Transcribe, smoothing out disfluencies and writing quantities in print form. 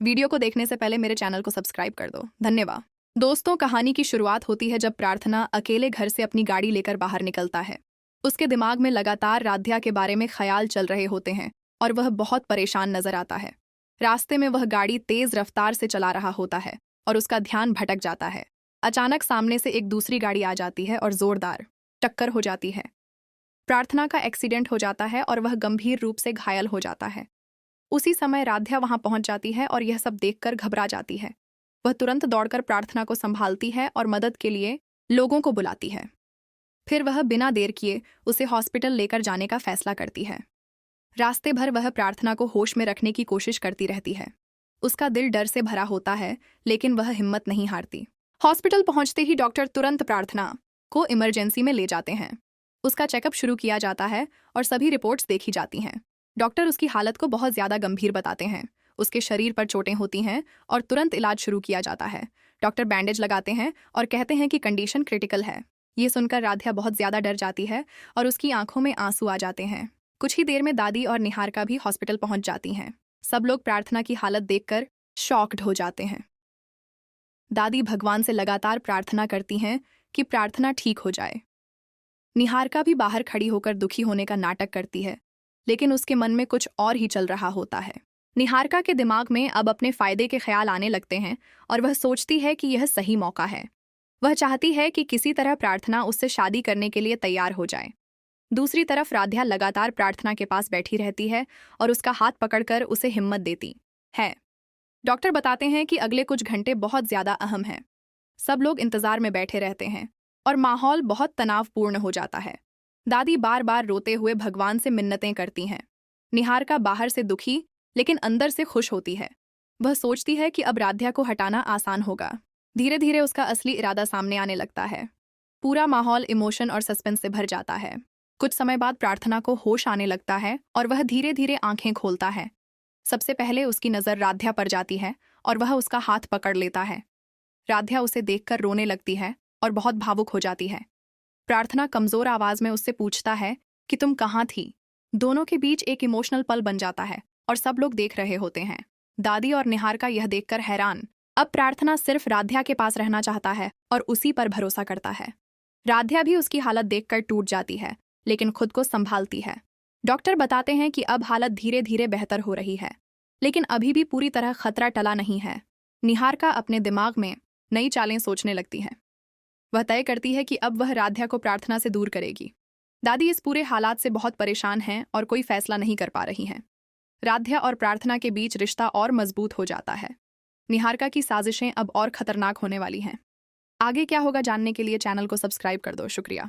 Video को देखने से पहले मेरे चैनल को सब्सक्राइब कर दो। धन्यवाद। दोस्तों, कहानी की शुरुआत होती है जब प्रार्थना अकेले घर से अपनी गाड़ी लेकर बाहर निकलता है। उसके दिमाग में लगातार राध्या के बारे में ख्याल चल रहे होते हैं और वह बहुत परेशान नजर आता है। रास्ते में वह गाड़ी तेज रफ्तार से चला रहा होता है और उसका ध्यान भटक जाता है। अचानक सामने से एक दूसरी गाड़ी आ जाती है और जोरदार टक्कर हो जाती है। प्रार्थना का एक्सीडेंट हो जाता है और वह गंभीर रूप से घायल हो जाता है। उसी समय राध्या वहां पहुंच जाती है और यह सब देखकर घबरा जाती है। वह तुरंत दौड़कर प्रार्थना को संभालती है और मदद के लिए लोगों को बुलाती है। फिर वह बिना देर किए उसे हॉस्पिटल लेकर जाने का फैसला करती है। रास्ते भर वह प्रार्थना को होश में रखने की कोशिश करती रहती है। उसका दिल डर से भरा होता है, लेकिन वह हिम्मत नहीं हारती। हॉस्पिटल पहुंचते ही डॉक्टर तुरंत प्रार्थना को इमरजेंसी में ले जाते हैं। उसका चेकअप शुरू किया जाता है और सभी रिपोर्ट्स देखी जाती हैं। डॉक्टर उसकी हालत को बहुत ज़्यादा गंभीर बताते हैं। उसके शरीर पर चोटें होती हैं और तुरंत इलाज शुरू किया जाता है। डॉक्टर बैंडेज लगाते हैं और कहते हैं कि कंडीशन क्रिटिकल है। ये सुनकर राध्या बहुत ज़्यादा डर जाती है और उसकी आंखों में आंसू आ जाते हैं। कुछ ही देर में दादी और निहारिका भी हॉस्पिटल पहुंच जाती हैं। सब लोग प्रार्थना की हालत देखकर शॉक्ड हो जाते हैं। दादी भगवान से लगातार प्रार्थना करती हैं कि प्रार्थना ठीक हो जाए। निहारिका भी बाहर खड़ी होकर दुखी होने का नाटक करती है, लेकिन उसके मन में कुछ और ही चल रहा होता है। निहारिका के दिमाग में अब अपने फायदे के ख्याल आने लगते हैं और वह सोचती है कि यह सही मौका है। वह चाहती है कि किसी तरह प्रार्थना उससे शादी करने के लिए तैयार हो जाए। दूसरी तरफ राध्या लगातार प्रार्थना के पास बैठी रहती है और उसका हाथ पकड़कर उसे हिम्मत देती है। डॉक्टर बताते हैं कि अगले कुछ घंटे बहुत ज़्यादा अहम हैं। सब लोग इंतजार में बैठे रहते हैं और माहौल बहुत तनावपूर्ण हो जाता है। दादी बार बार रोते हुए भगवान से मिन्नतें करती हैं। निहारिका बाहर से दुखी लेकिन अंदर से खुश होती है। वह सोचती है कि अब राध्या को हटाना आसान होगा। धीरे धीरे उसका असली इरादा सामने आने लगता है। पूरा माहौल इमोशन और सस्पेंस से भर जाता है। कुछ समय बाद प्रार्थना को होश आने लगता है और वह धीरे धीरे आंखें खोलता है। सबसे पहले उसकी नज़र राध्या पर जाती है और वह उसका हाथ पकड़ लेता है। राध्या उसे देखकर रोने लगती है और बहुत भावुक हो जाती है। प्रार्थना कमजोर आवाज में उससे पूछता है कि तुम कहाँ थी। दोनों के बीच एक इमोशनल पल बन जाता है और सब लोग देख रहे होते हैं। दादी और निहारिका यह देखकर हैरान। अब प्रार्थना सिर्फ राध्या के पास रहना चाहता है और उसी पर भरोसा करता है। राध्या भी उसकी हालत देखकर टूट जाती है, लेकिन खुद को संभालती है। डॉक्टर बताते हैं कि अब हालत धीरे धीरे बेहतर हो रही है, लेकिन अभी भी पूरी तरह खतरा टला नहीं है। निहारिका अपने दिमाग में नई चालें सोचने लगती है। वह तय करती है कि अब वह राध्या को प्रार्थना से दूर करेगी। दादी इस पूरे हालात से बहुत परेशान हैं और कोई फैसला नहीं कर पा रही हैं। राध्या और प्रार्थना के बीच रिश्ता और मजबूत हो जाता है। निहारिका की साजिशें अब और खतरनाक होने वाली हैं। आगे क्या होगा जानने के लिए चैनल को सब्सक्राइब कर दो। शुक्रिया।